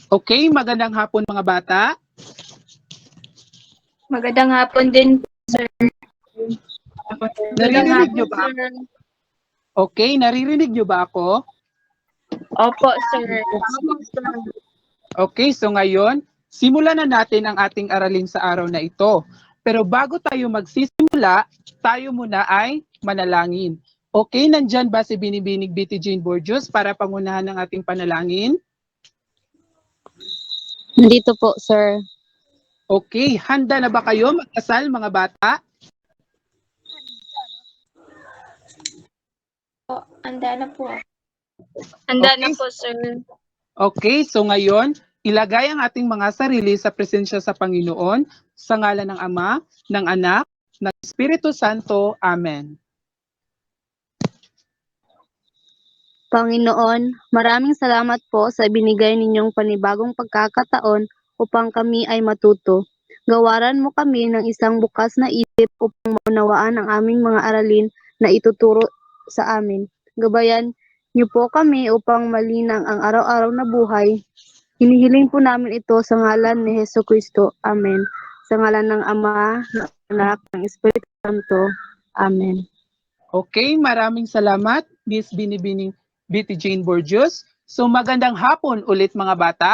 Okay, magandang hapon mga bata. Magandang hapon din, sir. Naririnig niyo ba? Sir. Okay, naririnig niyo ba ako? Opo, sir. Okay, so ngayon, simulan na natin ang ating aralin sa araw na ito. Pero bago tayo magsisimula, tayo muna ay manalangin. Okay, nandyan ba si Binibining BT Jane Borjos para pangunahan ng ating panalangin? Nandito po, sir. Okay, handa na ba kayo magdasal mga bata? Handa na po. Handa Okay. na po, sir. Okay, so ngayon, ilagay ang ating mga sarili sa presensya sa Panginoon, sa ngalan ng Ama, ng Anak, ng Espiritu Santo. Amen. Panginoon, maraming salamat po sa binigay ninyong panibagong pagkakataon upang kami ay matuto. Gawaran mo kami ng isang bukas na isip upang maunawaan ang aming mga aralin na ituturo sa amin. Gabayan niyo po kami upang malinang ang araw-araw na buhay. Hinihiling po namin ito sa ngalan ni Hesus Kristo. Amen. Sa ngalan ng Ama, ng Anak, ng Espiritu Santo. Amen. Okay, maraming salamat, Miss Binibining BT Jane Borjos. So magandang hapon ulit mga bata.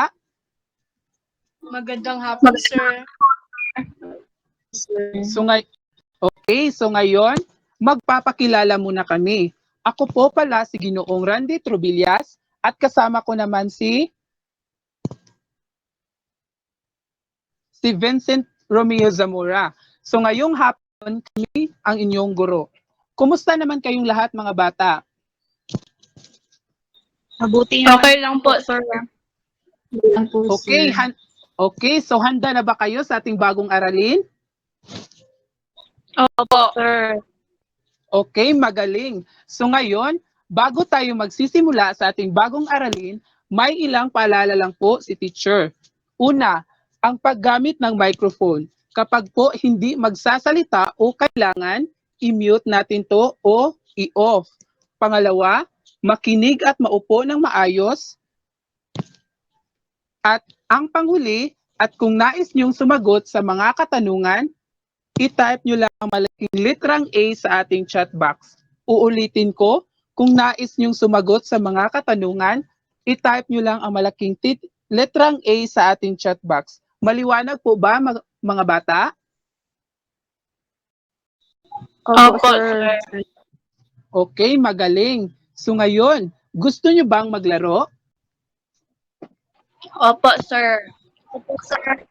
Magandang hapon, sir. So ngayon, magpapakilala muna kami. Ako po pala si Ginoong Randy Trubillas at kasama ko naman si Vincent Romeo Zamora. So ngayong hapon kami ang inyong guro. Kumusta naman kayong lahat mga bata? Mabuti na. Okay lang po, sir. Okay, okay, so handa na ba kayo sa ating bagong aralin? Opo, sir. Okay, magaling. So ngayon, bago tayo magsisimula sa ating bagong aralin, may ilang paalala lang po si teacher. Una, ang paggamit ng microphone. Kapag po hindi magsasalita o kailangan, i-mute natin to o i-off. Pangalawa, makinig at maupo ng maayos. At ang panghuli, at kung nais niyong sumagot sa mga katanungan, i-type nyo lang ang malaking litrang A sa ating chat box. Uulitin ko, kung nais niyong sumagot sa mga katanungan, i-type nyo lang ang malaking litrang A sa ating chat box. Maliwanag po ba mga bata? Opo, sir. Okay, magaling. So ngayon, gusto nyo bang maglaro? Opo, sir. Opo, sir.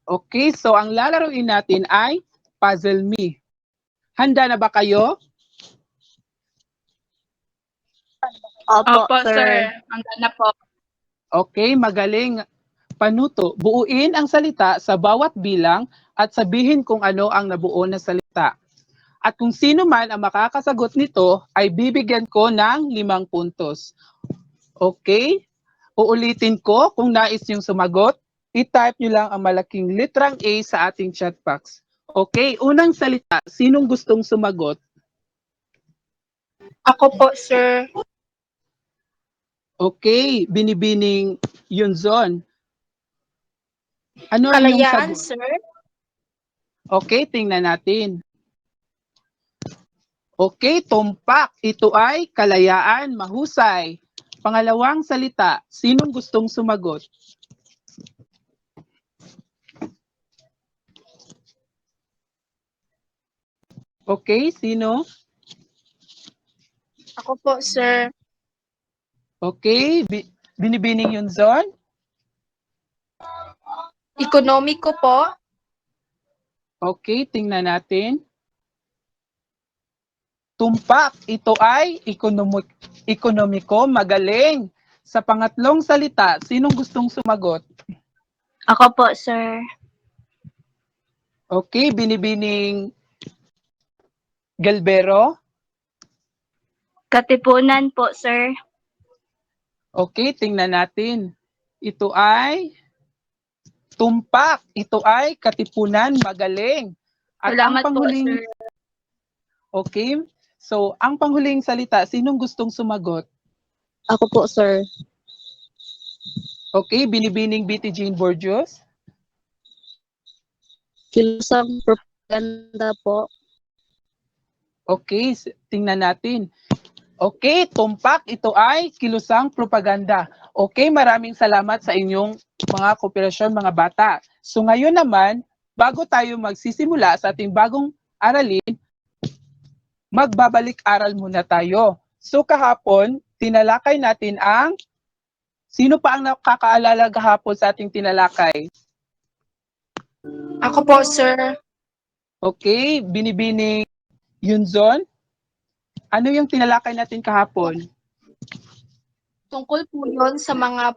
Okay, so ang lalaruin natin ay Puzzle Me. Handa na ba kayo? Opo, sir. Handa na po. Okay, magaling. Panuto, buuin ang salita sa bawat bilang at sabihin kung ano ang nabuo na salita. At kung sino man ang makakasagot nito ay bibigyan ko ng 5 puntos. Okay? Uulitin ko, kung nais niyong sumagot, i-type niyo lang ang malaking litrang A sa ating chat box. Okay, unang salita, sinong gustong sumagot? Ako po, sir. Okay, Binibining Yunzon. Ano ang iyong Kalayaan, sagot? sir. Okay, tingnan natin. Okay, tumpak. Ito ay kalayaan, mahusay. Pangalawang salita, sinong gustong sumagot? Okay, sino? Ako po, sir. Okay, Binibining Yunzon? Ekonomiko po. Okay, tingnan natin. Tumpak, ito ay ekonomiko, magaling. Sa pangatlong salita, sinong gustong sumagot? Ako po, sir. Okay, Binibining Galbero? Katipunan po, sir. Okay, tingnan natin. Ito ay tumpak. Ito ay katipunan, magaling. At Salamat ang panghuling, po, sir. okay, So, ang panghuling salita, sinong gustong sumagot? Ako po, sir. Okay, Binibining Betty Jean Borgios. Kilusang propaganda po. Okay, tingnan natin. Okay, tumpak, ito ay kilusang propaganda. Okay, maraming salamat sa inyong mga kooperasyon, mga bata. So ngayon naman, bago tayo magsisimula sa ating bagong aralin, magbabalik-aral muna tayo. So kahapon, tinalakay natin ang, sino pa ang nakakaalala kahapon sa ating tinalakay? Ako po, sir. Okay, Binibining Yunzon. Ano yung tinalakay natin kahapon? Tungkol po yun sa mga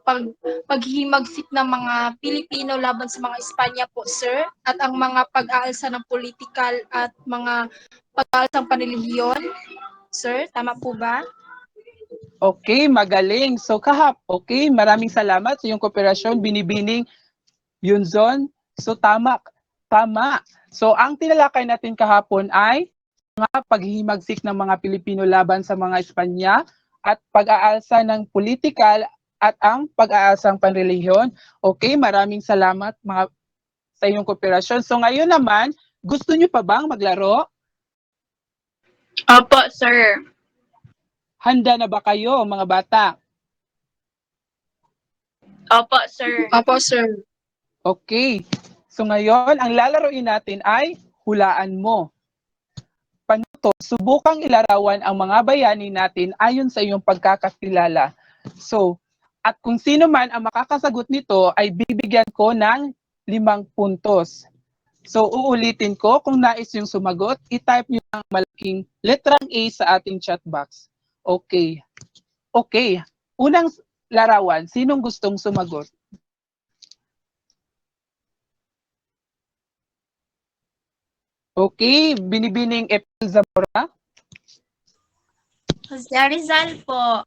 paghihimagsik ng mga Pilipino laban sa mga Espanya po, sir. At ang mga pag-aalsa ng politikal at mga pag-aalsa ng panrelihiyon. Sir, tama po ba? Okay, magaling. So okay, maraming salamat sa iyong kooperasyon, Binibining Yunzon. So tama. So ang tinalakay natin kahapon ay mga paghihimagsik ng mga Pilipino laban sa mga Espanya at pag-aalsa ng politikal at ang pag-aalsang panrelihiyon. Okay, maraming salamat sa iyong kooperasyon. So ngayon naman, gusto niyo pa bang maglaro? Opo, sir. Handa na ba kayo, mga bata? Opo, sir. Opo, sir. Okay. So ngayon, ang lalaroin natin ay hulaan mo. Panuto, subukang ilarawan ang mga bayani natin ayon sa iyong pagkakakilala. So, at kung sino man ang makakasagot nito ay bibigyan ko ng 5 puntos. So, uulitin ko, kung nais yung sumagot, i-type nyo ang malaking letrang A sa ating chat box. Okay. Okay. Unang larawan, sinong gustong sumagot? Okay, Binibining Epil Zamora. Jose Rizal po.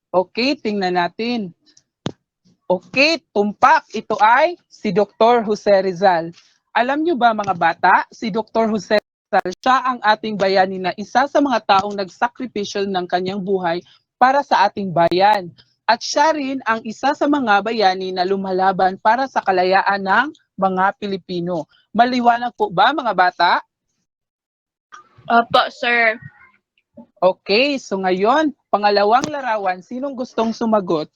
Okay, tingnan natin. Okay, tumpak. Ito ay si Dr. Jose Rizal. Alam nyo ba mga bata, si Dr. Jose Rizal, siya ang ating bayani na isa sa mga taong nagsakripisyo ng kanyang buhay para sa ating bayan. At siya rin ang isa sa mga bayani na lumalaban para sa kalayaan ng mga Pilipino. Maliwanag po ba mga bata? Opo, sir. Okay, so ngayon, pangalawang larawan, sinong gustong sumagot?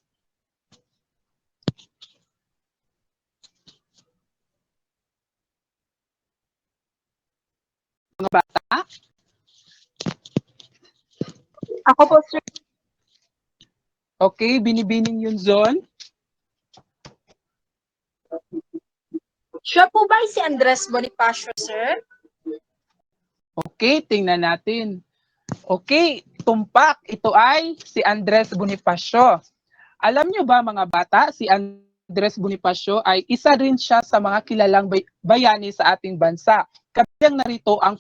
Mga bata? Ako po, sir. Okay, Binibining Yunzon. Siya po ba si Andres Bonifacio, sir? Okay, tingnan natin. Okay, tumpak. Ito ay si Andres Bonifacio. Alam nyo ba mga bata, si Andres Bonifacio ay isa rin siya sa mga kilalang bayani sa ating bansa. Kabilang narito ang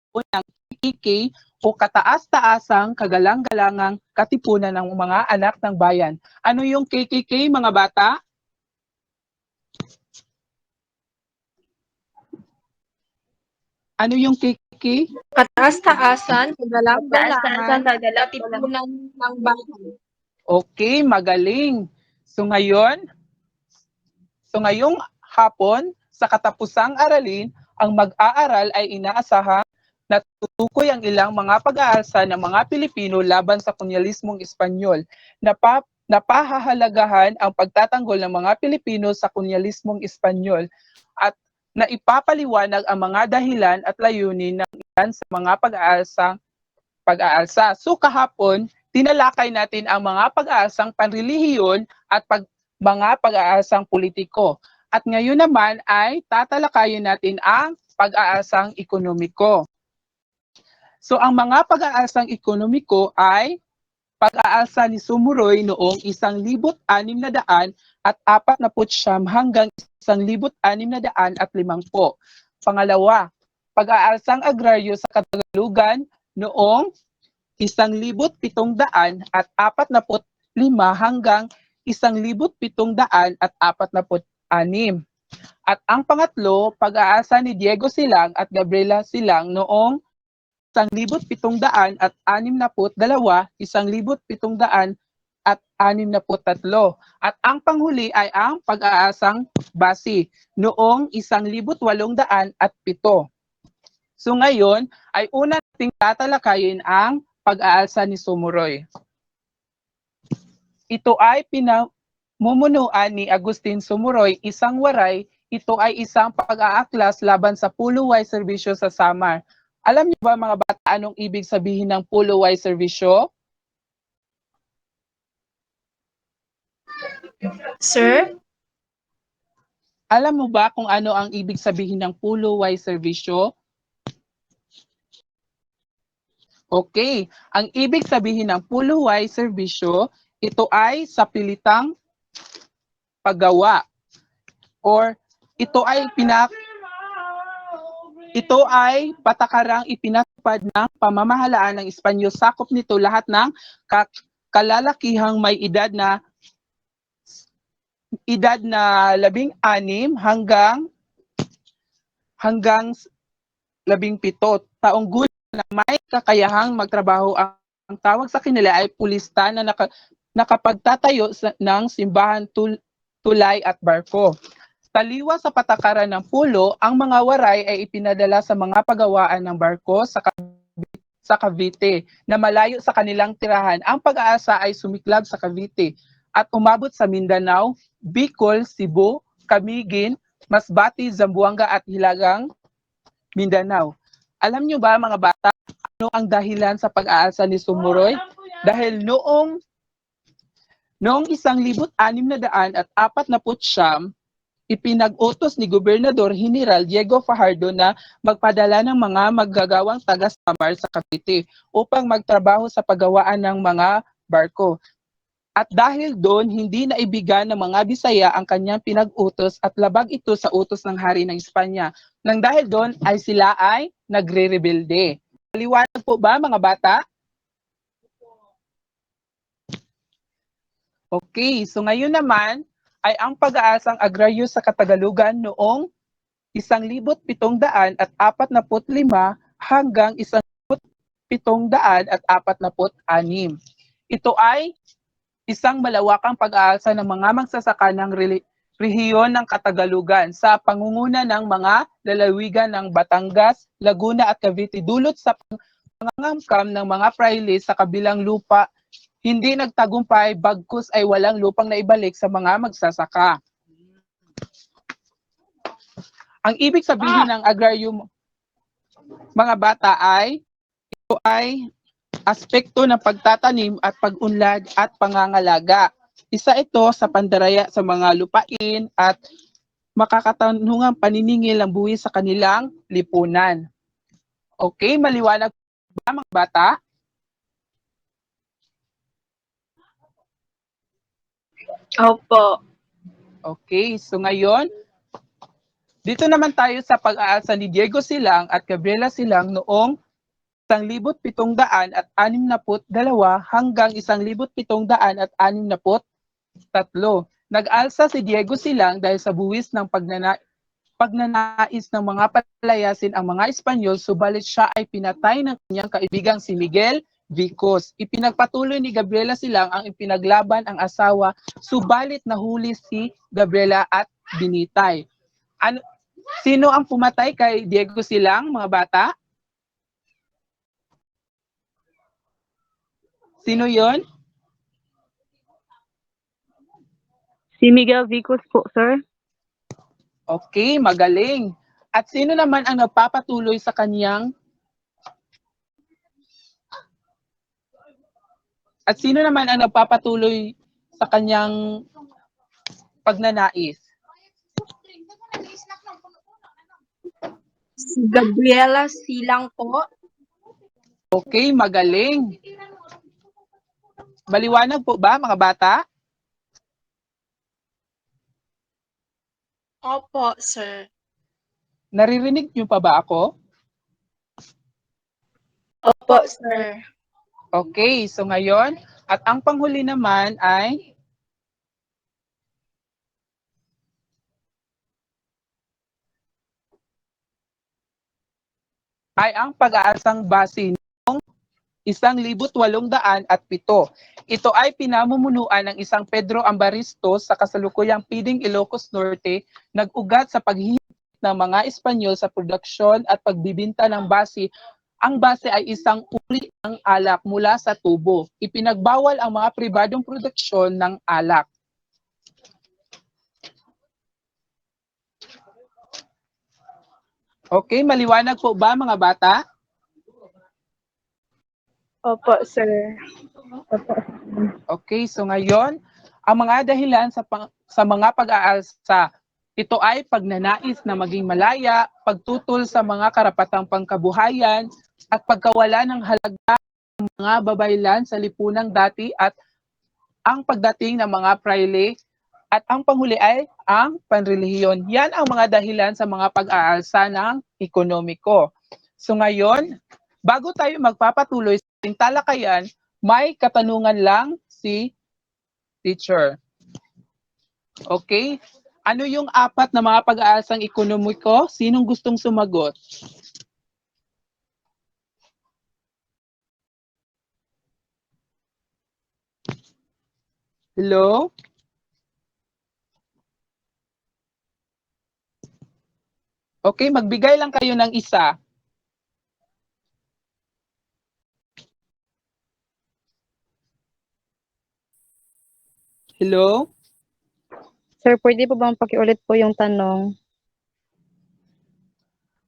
unang KKK o kataas-taasang kagalang-galangang katipunan ng mga anak ng bayan. Ano yung KKK mga bata? Ano yung KKK? Kataas-taasan, kagalang-galangan, katipunan ng bayan. Okay, magaling. So ngayong hapon, sa katapusang aralin, ang mag-aaral ay inaasahan na tutukoy ang ilang mga pag-aalsa ng mga Pilipino laban sa kolonyalismong Espanyol. Napahahalagahan ang pagtatanggol ng mga Pilipino sa kolonyalismong Espanyol at naipapaliwanag ang mga dahilan at layunin ng ilan sa mga pag-aalsa. So kahapon, tinalakay natin ang mga pag-aalsang panrelihiyon at mga pag-aalsang politiko. At ngayon naman ay tatalakayin natin ang pag-aalsang ekonomiko. So ang mga pag-aalsang ekonomiko ay pag-aalsa ni Sumuroy noong 1649 hanggang 1650. Pangalawa, pag-aalsang agraryo sa Katagalugan noong 1745 hanggang 1746. At ang pangatlo, pag-aasa ni Diego Silang at Gabriela Silang noong 1,762, 1,763. At ang panghuli ay ang pag-aasang base noong 1,807. So ngayon ay una nating tatalakayin ang pag-aalsa ni Sumuroy. Ito ay pinamumunuan ni Agustin Sumuroy, isang waray. Ito ay isang pag-aaklas laban sa puluway serbisyo sa Samar. Alam niyo ba mga bata anong ibig sabihin ng puluway serbisyo? Sir? Alam mo ba kung ano ang ibig sabihin ng puluway serbisyo? Okay, ang ibig sabihin ng puluway serbisyo, ito ay sa pilitang paggawa or ito ay patakarang ipinatupad ng pamamahalaan ng Espanyol. Sakop nito lahat ng kalalakihang may edad na 16 hanggang 17 taong gulang na may kakayahang magtrabaho. Ang tawag sa kanila ay pulista na nakapagtatayo ng simbahan, tulay at barko. Taliwas sa patakaran ng pulo, ang mga waray ay ipinadala sa mga pagawaan ng barko sa Cavite na malayo sa kanilang tirahan. Ang pag-aasa ay sumiklab sa Cavite at umabot sa Mindanao, Bicol, Cebu, Camiguin, Masbate, Zamboanga at Hilagang Mindanao. Alam nyo ba mga bata, ano ang dahilan sa pag-aalsa ni Sumuroy? Dahil noong 1649, ipinag-utos ni Gobernador General Diego Fajardo na magpadala ng mga maggagawang taga-Samar sa Cavite upang magtrabaho sa paggawaan ng mga barko. At dahil doon, hindi naibigan ng mga Bisaya ang kanyang pinag-utos at labag ito sa utos ng hari ng Espanya. Nang dahil doon ay sila ay nagre-rebelde. Maliwanag po ba mga bata? Okay, so ngayon naman ay ang pag-aasang agraryo sa Katagalugan noong 1745 hanggang 1746. Ito ay isang malawakang pag-aalsa ng mga magsasaka ng rehiyon ng Katagalugan sa pangunguna ng mga lalawigan ng Batangas, Laguna at Cavite dulot sa pangangamkam ng mga praile sa kabilang lupa. Hindi nagtagumpay, bagkus ay walang lupang naibalik sa mga magsasaka. Ang ibig sabihin ng agrarium, mga bata, ay ito ay aspekto ng pagtatanim at pag-unlad at pangangalaga. Isa ito sa pandaraya sa mga lupain at makakatanungang paniningil ng buwis sa kanilang lipunan. Okay, maliwanag ba mga bata? Opo. Okay, so ngayon, dito naman tayo sa pag-aalsa ni Diego Silang at Gabriela Silang noong 1762 hanggang 1763. Nag-alsa si Diego Silang dahil sa buwis ng pagnanais ng mga palayasin ang mga Espanyol, subalit siya ay pinatay ng kanyang kaibigang si Miguel Vicos. Ipinagpatuloy ni Gabriela Silang ang ipinaglaban ang asawa, subalit nahuli si Gabriela at binitay. Sino ang pumatay kay Diego Silang, mga bata? Sino yon? Si Miguel Vicos po, sir. Okay, magaling. At sino naman ang nagpapatuloy sa kanyang pagnanais? Si Gabriela Silang po. Okay, magaling. Maliwanag po ba mga bata? Opo, sir. Naririnig niyo pa ba ako? Opo, sir. Okay, so ngayon, at ang panghuli naman ay ay ang pag-aasang base noong 1807. Ito ay pinamumunuan ng isang Pedro Ambaristos sa kasalukuyang piling Ilocos Norte, nag-ugat sa paghihigit ng mga Espanyol sa produksyon at pagbibinta ng base. Ang base ay isang uri ng alak mula sa tubo. Ipinagbawal ang mga pribadong produksyon ng alak. Okay, maliwanag po ba mga bata? Opo, sir. Okay, so ngayon, ang mga dahilan sa mga pag-aalsa, ito ay pagnanais na maging malaya, pagtutol sa mga karapatang pangkabuhayan, at pagkawala ng halaga ng mga babaylan sa lipunang dati at ang pagdating ng mga praile, at ang panghuli ay ang panrelihiyon. Yan ang mga dahilan sa mga pag-aalsa ng ekonomiko. So ngayon, bago tayo magpapatuloy sa ating talakayan, may katanungan lang si teacher. Okay? Ano yung apat na mga pag-aasang ekonomiko? Sinong gustong sumagot? Hello? Okay, magbigay lang kayo ng isa. Hello? Sir, pwede po bang pakiulit po yung tanong?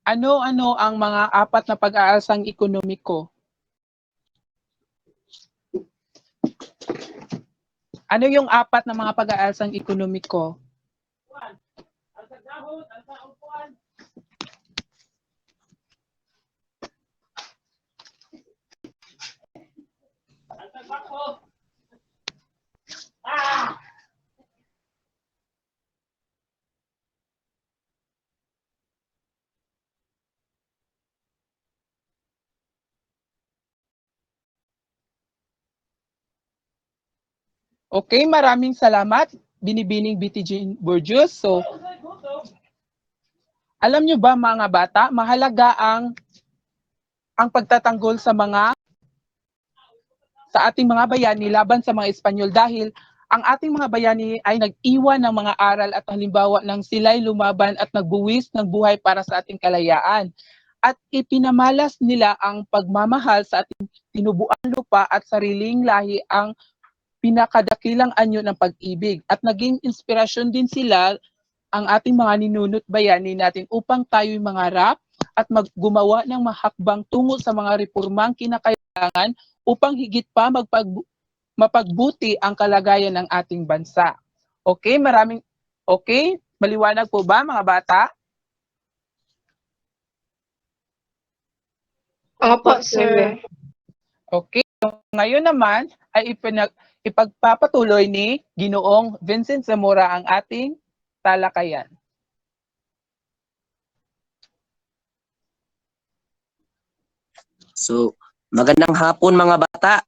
Ano-ano ang mga apat na pag-aasang ekonomiko? Ano yung apat na mga pag-aasang ekonomiko? Okay, maraming salamat, Binibining BTG Burgos. So, alam nyo ba mga bata, mahalaga ang pagtatanggol sa ating mga bayani laban sa mga Espanyol dahil ang ating mga bayani ay nag-iwan ng mga aral at halimbawa ng sila'y lumaban at nagbuwis ng buhay para sa ating kalayaan. At ipinamalas nila ang pagmamahal sa ating tinubuang lupa at sariling lahi ang pinakadakilang anyo ng pag-ibig. At naging inspirasyon din sila ang ating mga ninunot bayani natin upang tayo'y mangarap at maggumawa ng mahakbang tungo sa mga reformang kinakailangan upang higit pa mapagbuti ang kalagayan ng ating bansa. Okay, maliwanag po ba mga bata? Opo, sir. Okay, so ngayon naman ay ipagpapatuloy ni Ginoong Vincent Zamora ang ating talakayan. So, magandang hapon mga bata.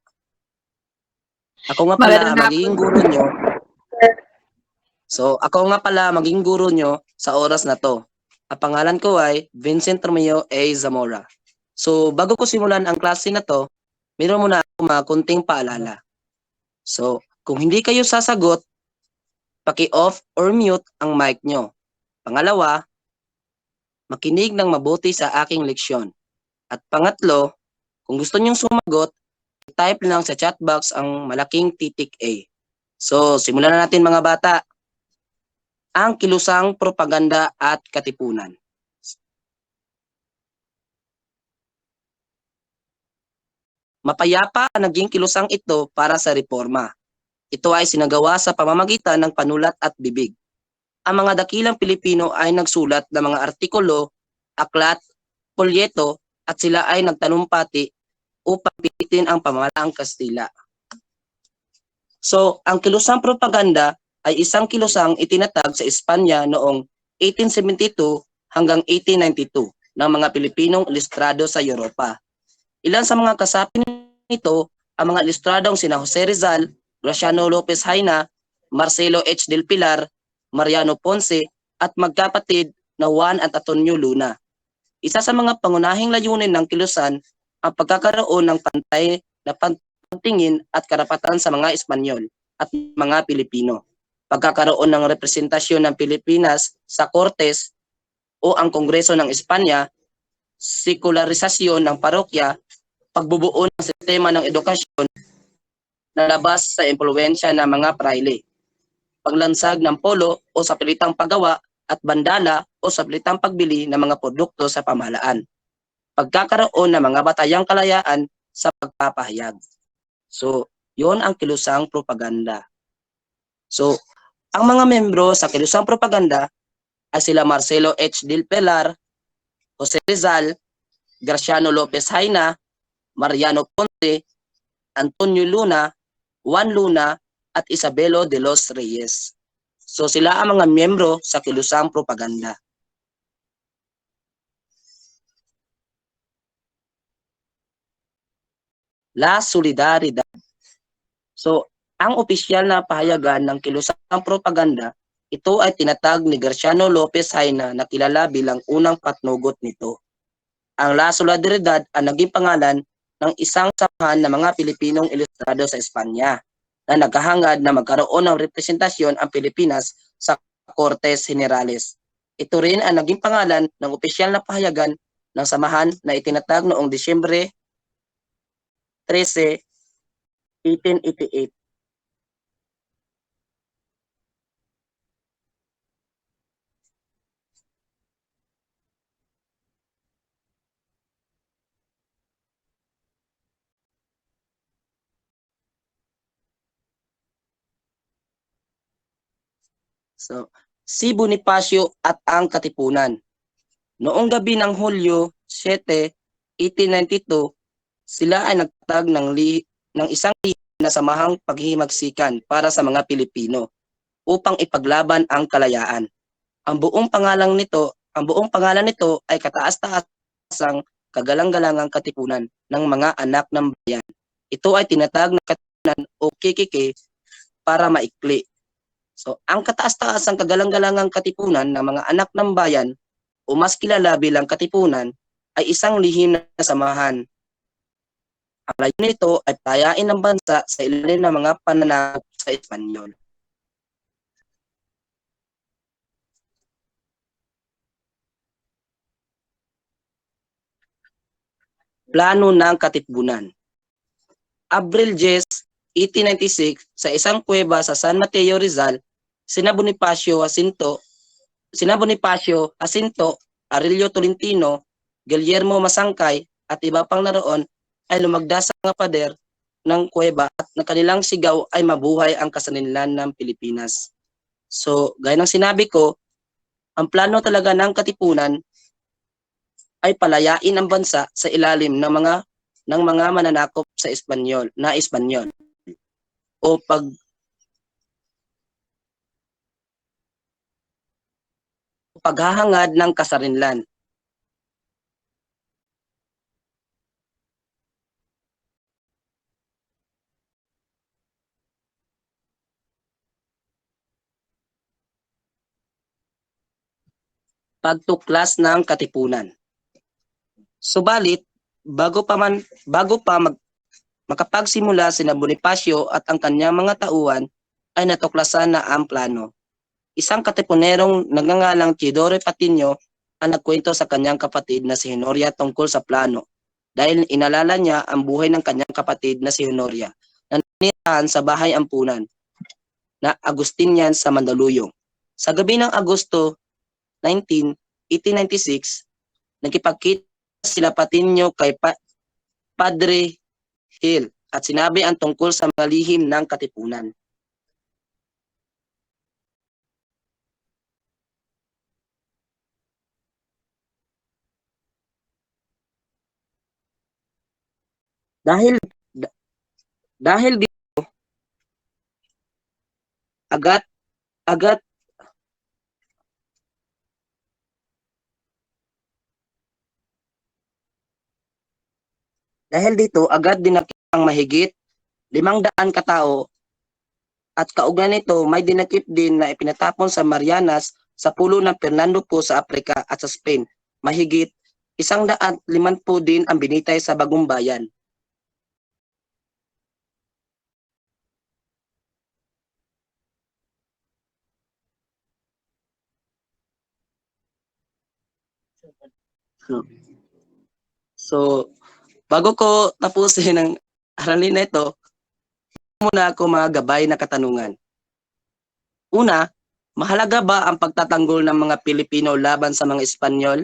Ako nga pala magiging guro nyo. Magiging guro nyo sa oras na to. Ang pangalan ko ay Vincent Romeo A. Zamora. So, bago ko simulan ang klase na to, meron muna ako mga kunting paalala. So, kung hindi kayo sasagot, paki-off or mute ang mic nyo. Pangalawa, makinig ng mabuti sa aking leksyon. At pangatlo, kung gusto nyong sumagot, type lang sa chat box ang malaking titik A. So, simulan na natin mga bata. Ang kilusang propaganda at katipunan. Mapayapa ang naging kilusang ito para sa reforma. Ito ay sinagawa sa pamamagitan ng panulat at bibig. Ang mga dakilang Pilipino ay nagsulat ng mga artikulo, aklat, polyeto, at sila ay nagtanumpati upang pitin ang pamahalaang Kastila. So, ang kilusang propaganda ay isang kilusang itinatag sa Espanya noong 1872 hanggang 1892 ng mga Pilipinong ilistrado sa Europa. Ilan sa mga kasapi nito ang mga ilistradong sina Jose Rizal, Graciano Lopez Haina, Marcelo H. del Pilar, Mariano Ponce, at magkapatid na Juan at Antonio Luna. Isa sa mga pangunahing layunin ng kilusan ang pagkakaroon ng pantay na pagtingin at karapatan sa mga Espanyol at mga Pilipino. Pagkakaroon ng representasyon ng Pilipinas sa Cortes o ang Kongreso ng Espanya, sekularisasyon ng parokya, pagbubuo ng sistema ng edukasyon na labas sa impluwensya ng mga praile, paglansag ng polo o sa pilitang paggawa at bandala o sa pilitang pagbili ng mga produkto sa pamahalaan, pagkakaroon ng mga batayang kalayaan sa pagpapahayag. So, yon ang kilusang propaganda. So, ang mga membro sa kilusang propaganda ay sila Marcelo H. Del Pilar, Jose Rizal, Graciano Lopez Haina, Mariano Ponce, Antonio Luna, Juan Luna, at Isabelo de los Reyes. So sila ang mga miyembro sa kilusang propaganda. La Solidaridad. So, ang opisyal na pahayagan ng kilusang propaganda, ito ay tinatag ni Graciano Lopez Haina na kilala bilang unang patnugot nito. Ang La Solidaridad ang naging pangalan ng isang samahan ng mga Pilipinong ilustrado sa Espanya na naghahangad na magkaroon ng representasyon ang Pilipinas sa Cortes Generales. Ito rin ang naging pangalan ng opisyal na pahayagan ng samahan na itinatag noong Disyembre 13, 1888. So, si Bonifacio at ang Katipunan. Noong gabi ng Hulyo 7, 1892, sila ay nagtatag ng isang na samahang paghihimagsikan para sa mga Pilipino upang ipaglaban ang kalayaan. Ang buong pangalan nito ay kataas-taasang kagalang-galangang katipunan ng mga anak ng bayan. Ito ay tinatag na katipunan o KKK para maikli. So, ang kataas-taasang kagalang-galangang katipunan ng mga anak ng bayan o mas kilala bilang katipunan ay isang lihim na samahan. Ang layunin nito ay palayain ng bansa sa ilalim ng mga pananakop sa Espanyol. Plano ng Katipunan. Abril 10, 1896, sa isang kuweba sa San Mateo, Rizal, sina Bonifacio Jacinto, Aurelio Tolentino, Guillermo Masangkay, at iba pang naroon ay lumagda sa mga pader ng kuweba at na kanilang sigaw ay mabuhay ang kasaninlan ng Pilipinas. So, gaya ng sinabi ko, ang plano talaga ng Katipunan ay palayain ang bansa sa ilalim ng mga mananakop sa Espanyol o paghahangad ng kasarinlan. Pagtuklas ng Katipunan. Subalit, bago pa makapagsimula sina Bonifacio at ang kanyang mga tauhan, ay natuklasan na ang plano. Isang katipunerong nagngangalang Teodoro Patiño ang nagkwento sa kanyang kapatid na si Honoria tungkol sa plano dahil inalala niya ang buhay ng kanyang kapatid na si Honoria na nanirahan sa bahay ampunan na Agustinian sa Mandaluyong. Sa gabi ng Agosto 19, 1896, nagkipagkita sila Patiño kay Padre Hill at sinabi ang tungkol sa mga lihim ng Katipunan. Dahil dito agad dinakip ang mahigit 500 katao at kaugnay nito may dinakip din na ipinatapon sa Marianas sa pulo ng Fernando Po sa Africa at sa Spain mahigit 150 din ang binitay sa Bagong Bayan. So, bago ko tapusin ang aralin na ito, muna ako mga gabay na katanungan. Una, mahalaga ba ang pagtatanggol ng mga Pilipino laban sa mga Espanyol?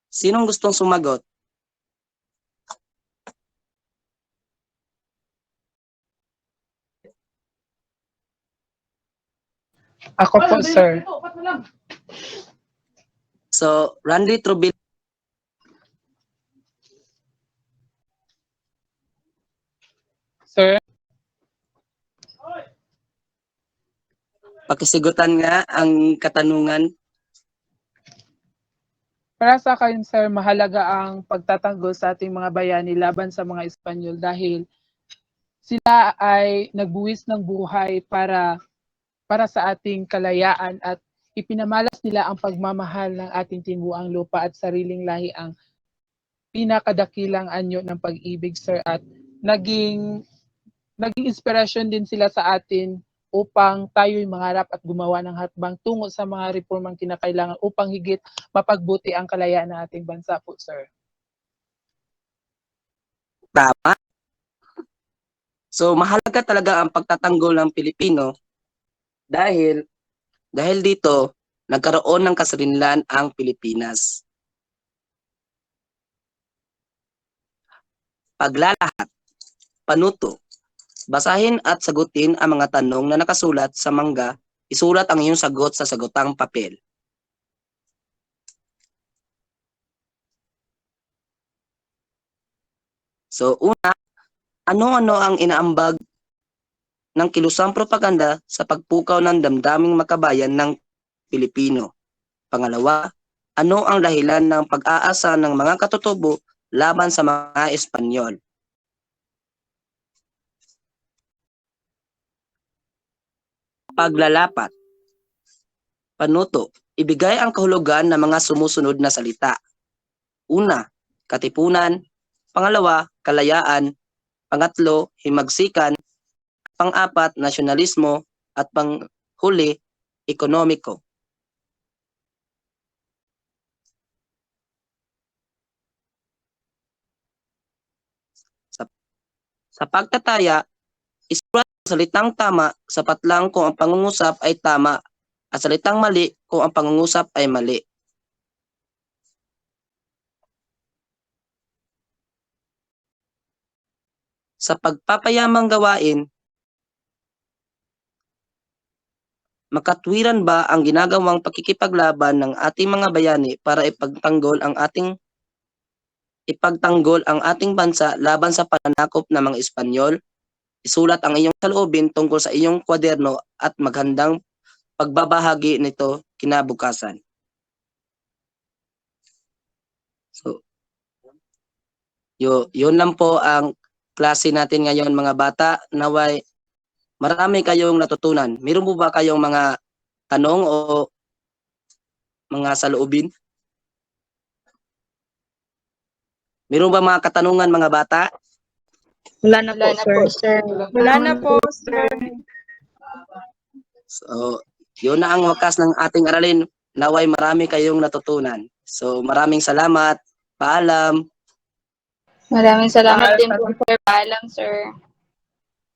Sinong gustong sumagot? Ako po, sir. So, Randy Trubin, Sir, pakisigutan nga ang katanungan. para sa akin, sir, mahalaga ang pagtatanggol sa ating mga bayani laban sa mga Espanyol dahil sila ay nagbuwis ng buhay para sa ating kalayaan at ipinamalas nila ang pagmamahal ng ating timuang lupa at sariling lahi ang pinakadakilang anyo ng pag-ibig, sir, at naging inspirasyon din sila sa atin upang tayo'y mangarap at gumawa ng hakbang tungo sa mga reformang kinakailangan upang higit mapagbuti ang kalayaan ng ating bansa po, sir. Tama. So, mahalaga talaga ang pagtatanggol ng Pilipino dahil dito, nagkaroon ng kasarinlan ang Pilipinas. Paglalahat, panuto. Basahin at sagutin ang mga tanong na nakasulat sa mangga. Isulat ang iyong sagot sa sagotang papel. So, una, ano-ano ang inaambag ng kilusang propaganda sa pagpukaw ng damdaming makabayan ng Pilipino? Pangalawa, ano ang dahilan ng pag-aasa ng mga katutubo laban sa mga Espanyol? Paglalapat. Panuto. Ibigay ang kahulugan ng mga sumusunod na salita. Una, katipunan. Pangalawa, kalayaan. Pangatlo, himagsikan. Pang-apat, nasyonalismo. At panghuli, ekonomiko. Sa pagtataya, isulat salitang tama, sapat lang kung ang pangungusap ay tama at salitang mali kung ang pangungusap ay mali. Sa pagpapayamang gawain, makatwiran ba ang ginagawang pakikipaglaban ng ating mga bayani para ipagtanggol ang ating bansa laban sa pananakop ng mga Espanyol? Isulat ang iyong saloobin tungkol sa iyong kwaderno at maghandang pagbabahagi nito kinabukasan. So, yun lang po ang klase natin ngayon mga bata. Naway marami kayong natutunan. Meron po ba kayong mga tanong o mga saloobin? Meron ba mga katanungan mga bata? Wala na po, sir. Wala na po, sir. So, yun na ang wakas ng ating aralin. Naway marami kayong natutunan. So, maraming salamat. Paalam. Maraming salamat din po, sir. Paalam, sir.